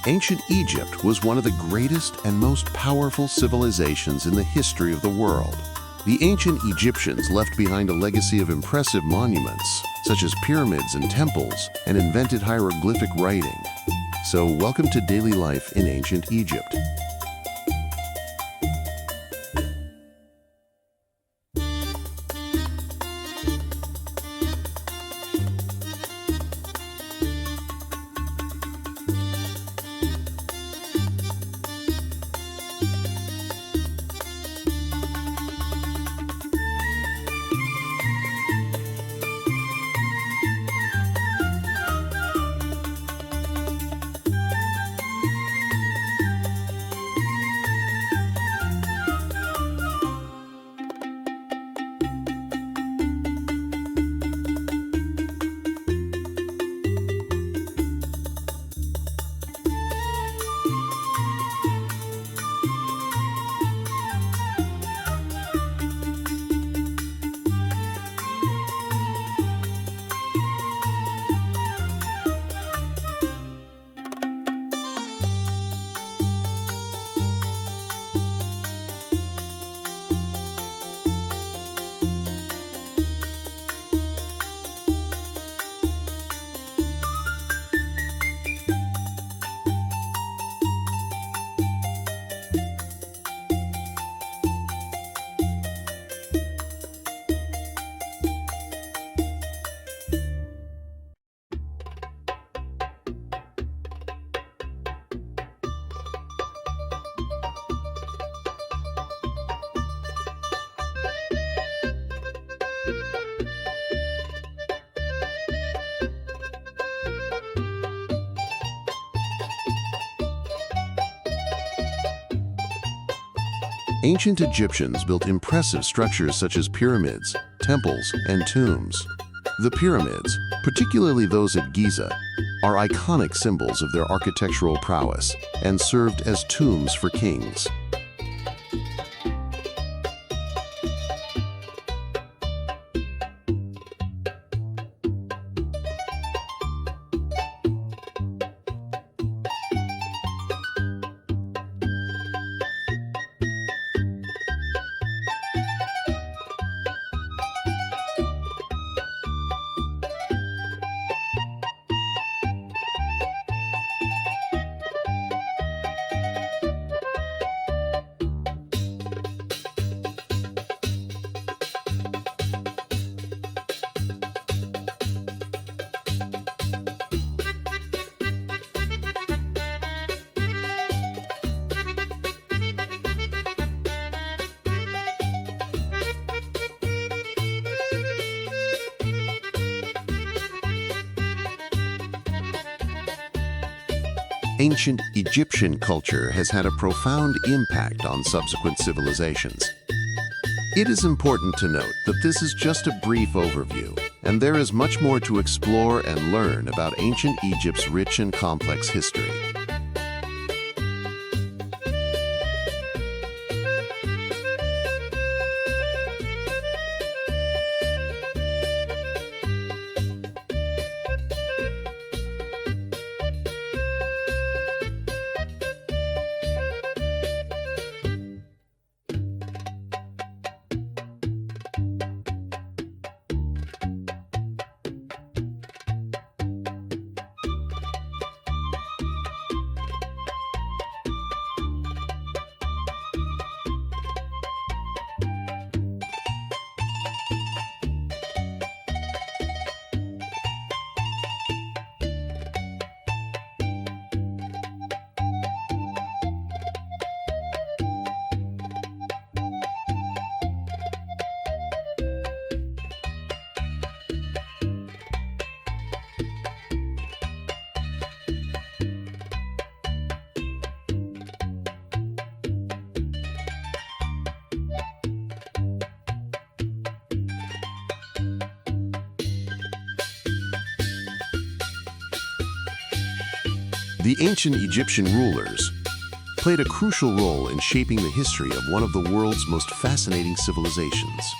Ancient Egypt was one of the greatest and most powerful civilizations in the history of the world. The ancient Egyptians left behind a legacy of impressive monuments, such as pyramids and temples, and invented hieroglyphic writing. So, welcome to Daily Life in Ancient Egypt. Ancient Egyptians built impressive structures such as pyramids, temples, and tombs. The pyramids, particularly those at Giza, are iconic symbols of their architectural prowess and served as tombs for kings. Ancient Egyptian culture has had a profound impact on subsequent civilizations. It is important to note that this is just a brief overview, and there is much more to explore and learn about ancient Egypt's rich and complex history. The ancient Egyptian rulers played a crucial role in shaping the history of one of the world's most fascinating civilizations.